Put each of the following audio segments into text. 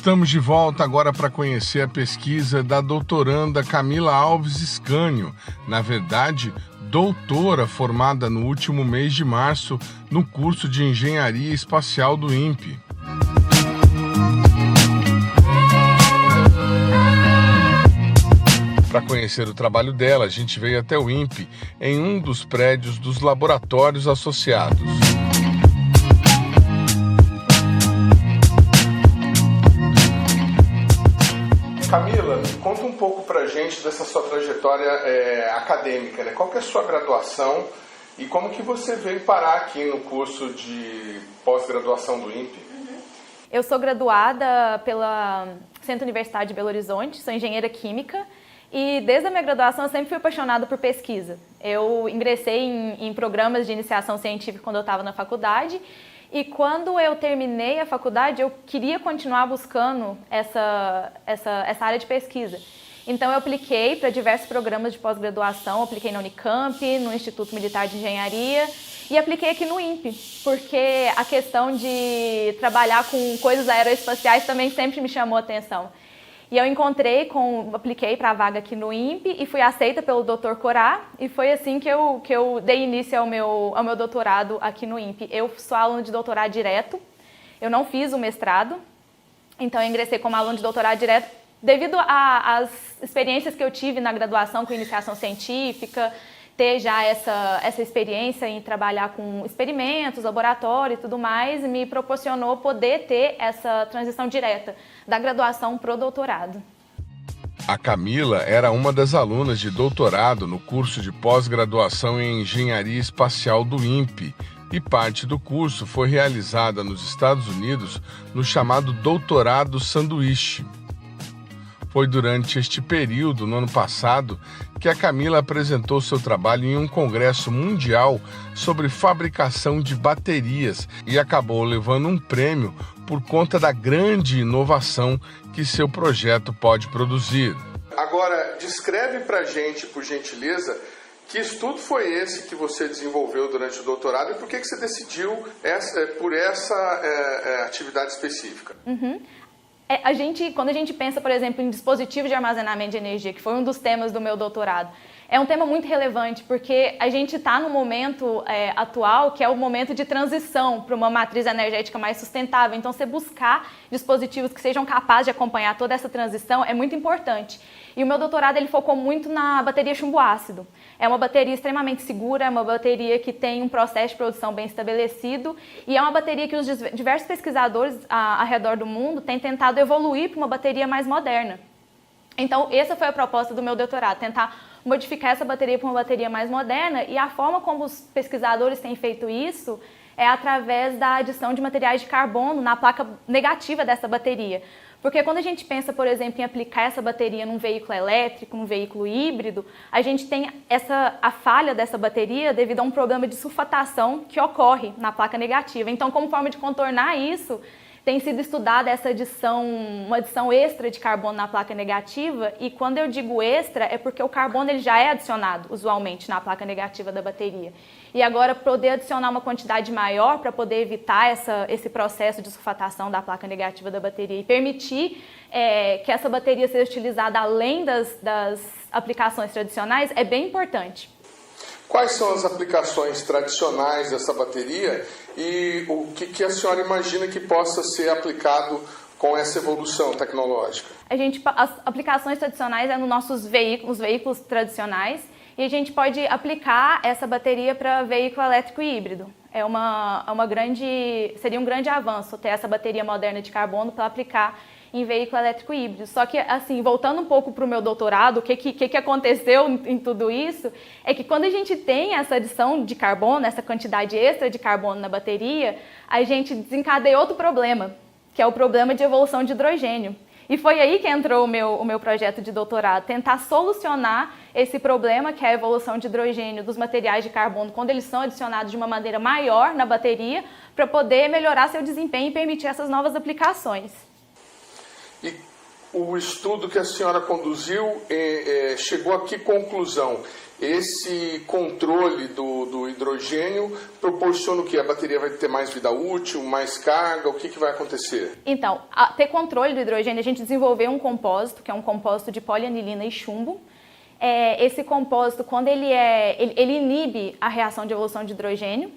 Estamos de volta agora para conhecer a pesquisa da doutoranda Camila Alves Scânio, na verdade, doutora formada no último mês de março no curso de Engenharia Espacial do INPE. Para conhecer o trabalho dela, a gente veio até o INPE em um dos prédios dos laboratórios associados. Camila, conta um pouco pra gente dessa sua trajetória acadêmica, né? Qual que é a sua graduação e como que você veio parar aqui no curso de pós-graduação do INPE? Eu sou graduada pela Centro Universitário de Belo Horizonte, sou engenheira química e desde a minha graduação eu sempre fui apaixonada por pesquisa. Eu ingressei em programas de iniciação científica quando eu estava na faculdade. E quando eu terminei a faculdade, eu queria continuar buscando essa área de pesquisa. Então eu apliquei para diversos programas de pós-graduação, apliquei na Unicamp, no Instituto Militar de Engenharia e apliquei aqui no INPE, porque a questão de trabalhar com coisas aeroespaciais também sempre me chamou a atenção. E eu apliquei para a vaga aqui no INPE e fui aceita pelo Dr. Corá e foi assim que eu dei início ao meu doutorado aqui no INPE. Eu sou aluna de doutorado direto, eu não fiz o mestrado, então eu ingressei como aluna de doutorado direto devido às experiências que eu tive na graduação com iniciação científica, ter já essa experiência em trabalhar com experimentos, laboratório e tudo mais, me proporcionou poder ter essa transição direta da graduação para o doutorado. A Camila era uma das alunas de doutorado no curso de pós-graduação em Engenharia Espacial do INPE e parte do curso foi realizada nos Estados Unidos no chamado Doutorado Sanduíche. Foi durante este período, no ano passado, que a Camila apresentou seu trabalho em um congresso mundial sobre fabricação de baterias e acabou levando um prêmio por conta da grande inovação que seu projeto pode produzir. Agora, descreve pra gente, por gentileza, que estudo foi esse que você desenvolveu durante o doutorado e por que você decidiu por essa atividade específica? Quando a gente pensa, por exemplo, em dispositivos de armazenamento de energia, que foi um dos temas do meu doutorado, é um tema muito relevante, porque a gente está no momento atual, que é o momento de transição para uma matriz energética mais sustentável. Então, você buscar dispositivos que sejam capazes de acompanhar toda essa transição é muito importante. E o meu doutorado ele focou muito na bateria chumbo-ácido. É uma bateria extremamente segura, é uma bateria que tem um processo de produção bem estabelecido e é uma bateria que os diversos pesquisadores ao redor do mundo têm tentado evoluir para uma bateria mais moderna. Então, essa foi a proposta do meu doutorado, tentar modificar essa bateria para uma bateria mais moderna e a forma como os pesquisadores têm feito isso é através da adição de materiais de carbono na placa negativa dessa bateria. Porque quando a gente pensa, por exemplo, em aplicar essa bateria num veículo elétrico, num veículo híbrido, a gente tem a falha dessa bateria devido a um problema de sulfatação que ocorre na placa negativa. Então, como forma de contornar isso, tem sido estudada uma adição extra de carbono na placa negativa, e quando eu digo extra é porque o carbono ele já é adicionado usualmente na placa negativa da bateria. E agora poder adicionar uma quantidade maior para poder evitar esse processo de sulfatação da placa negativa da bateria e permitir que essa bateria seja utilizada além das aplicações tradicionais é bem importante. Quais são as aplicações tradicionais dessa bateria e o que a senhora imagina que possa ser aplicado com essa evolução tecnológica? As aplicações tradicionais nos nossos veículos tradicionais, e a gente pode aplicar essa bateria para veículo elétrico e híbrido. Seria um grande avanço ter essa bateria moderna de carbono para aplicar em veículo elétrico e híbrido. Só que, assim, voltando um pouco para o meu doutorado, o que aconteceu em tudo isso é que quando a gente tem essa adição de carbono, essa quantidade extra de carbono na bateria, a gente desencadeia outro problema, que é o problema de evolução de hidrogênio. E foi aí que entrou o meu projeto de doutorado, tentar solucionar esse problema, que é a evolução de hidrogênio dos materiais de carbono, quando eles são adicionados de uma maneira maior na bateria, para poder melhorar seu desempenho e permitir essas novas aplicações. E o estudo que a senhora conduziu chegou a que conclusão? Esse controle do hidrogênio proporciona o quê? A bateria vai ter mais vida útil, mais carga? O que vai acontecer? Então, ter controle do hidrogênio, a gente desenvolveu um compósito, que é um compósito de polianilina e chumbo. Esse compósito, quando ele inibe a reação de evolução de hidrogênio,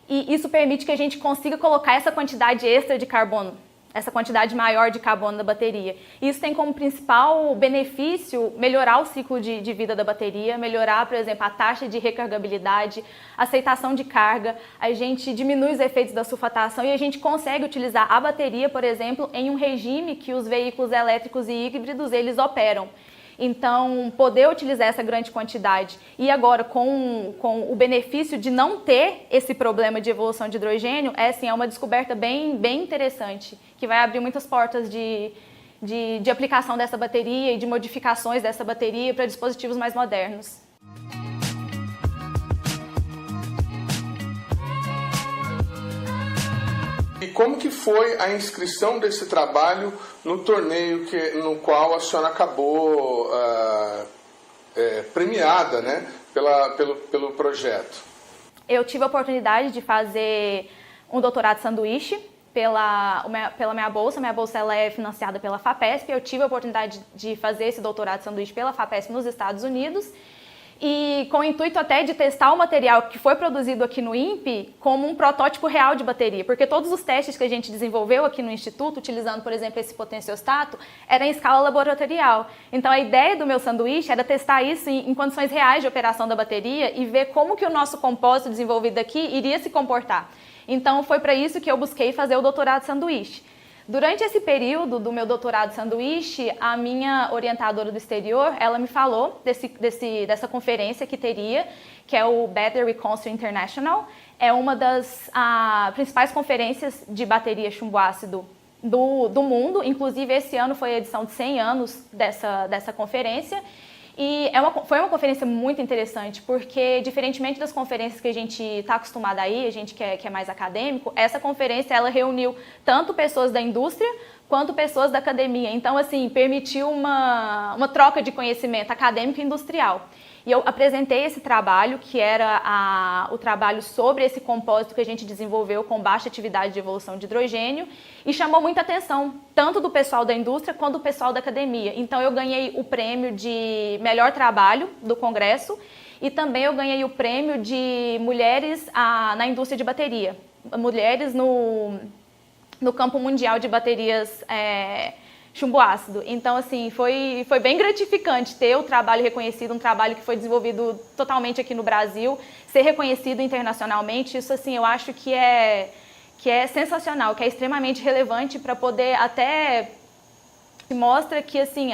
e isso permite que a gente consiga colocar essa quantidade extra de carbono, essa quantidade maior de carbono na bateria. Isso tem como principal benefício melhorar o ciclo de vida da bateria, melhorar, por exemplo, a taxa de recargabilidade, aceitação de carga, a gente diminui os efeitos da sulfatação e a gente consegue utilizar a bateria, por exemplo, em um regime que os veículos elétricos e híbridos eles operam. Então, poder utilizar essa grande quantidade e agora com o benefício de não ter esse problema de evolução de hidrogênio, é uma descoberta bem interessante, que vai abrir muitas portas de aplicação dessa bateria e de modificações dessa bateria para dispositivos mais modernos. E como que foi a inscrição desse trabalho no torneio no qual a senhora acabou premiada, né, pelo projeto? Eu tive a oportunidade de fazer um doutorado sanduíche pela minha bolsa ela é financiada pela FAPESP, eu tive a oportunidade de fazer esse doutorado sanduíche pela FAPESP nos Estados Unidos, e com o intuito até de testar o material que foi produzido aqui no INPE como um protótipo real de bateria, porque todos os testes que a gente desenvolveu aqui no Instituto, utilizando, por exemplo, esse potenciostato, era em escala laboratorial. Então, a ideia do meu sanduíche era testar isso em condições reais de operação da bateria e ver como que o nosso compósito desenvolvido aqui iria se comportar. Então, foi para isso que eu busquei fazer o doutorado sanduíche. Durante esse período do meu doutorado sanduíche, a minha orientadora do exterior, ela me falou dessa conferência que teria, que é o Battery Council International. É uma das principais conferências de bateria chumbo-ácido do mundo. Inclusive, esse ano foi a edição de 100 anos dessa conferência. E foi uma conferência muito interessante, porque, diferentemente das conferências que a gente está acostumado a ir, a gente que é mais acadêmico, essa conferência ela reuniu tanto pessoas da indústria quanto pessoas da academia. Então, assim, permitiu uma troca de conhecimento acadêmico e industrial. E eu apresentei esse trabalho, que era o trabalho sobre esse compósito que a gente desenvolveu com baixa atividade de evolução de hidrogênio, e chamou muita atenção, tanto do pessoal da indústria quanto do pessoal da academia. Então, eu ganhei o prêmio de melhor trabalho do congresso e também eu ganhei o prêmio de mulheres na indústria de bateria, mulheres no campo mundial de baterias chumbo-ácido. Então, assim, foi bem gratificante ter o trabalho reconhecido, um trabalho que foi desenvolvido totalmente aqui no Brasil, ser reconhecido internacionalmente. Isso, assim, eu acho que é sensacional, que é extremamente relevante para poder até mostra que, assim,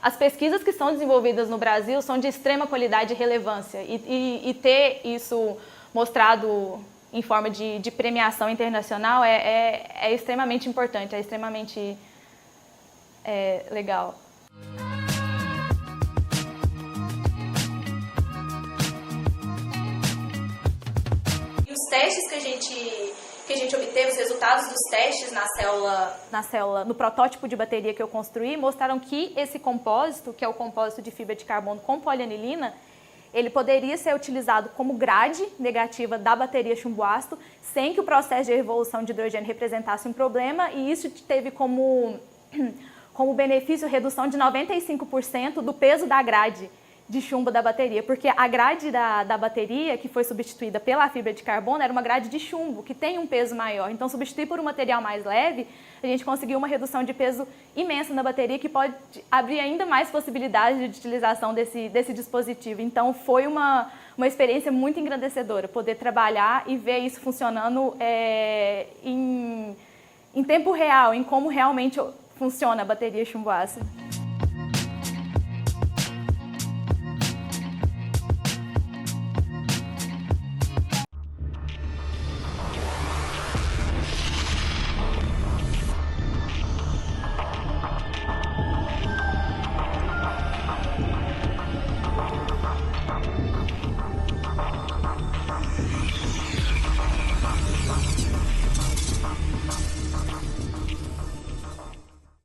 as pesquisas que são desenvolvidas no Brasil são de extrema qualidade e relevância. E ter isso mostrado em forma de premiação internacional é extremamente importante, é extremamente legal. E os testes que a gente obteve, os resultados dos testes na célula, no protótipo de bateria que eu construí, mostraram que esse compósito, que é o compósito de fibra de carbono com polianilina, ele poderia ser utilizado como grade negativa da bateria chumbo-ácido, sem que o processo de evolução de hidrogênio representasse um problema, e isso teve como benefício redução de 95% do peso da grade de chumbo da bateria, porque a grade da bateria, que foi substituída pela fibra de carbono, era uma grade de chumbo, que tem um peso maior. Então, substituir por um material mais leve, a gente conseguiu uma redução de peso imensa na bateria, que pode abrir ainda mais possibilidades de utilização desse dispositivo. Então, foi uma experiência muito engrandecedora, poder trabalhar e ver isso funcionando em tempo real, em como realmente funciona a bateria chumbo-ácido.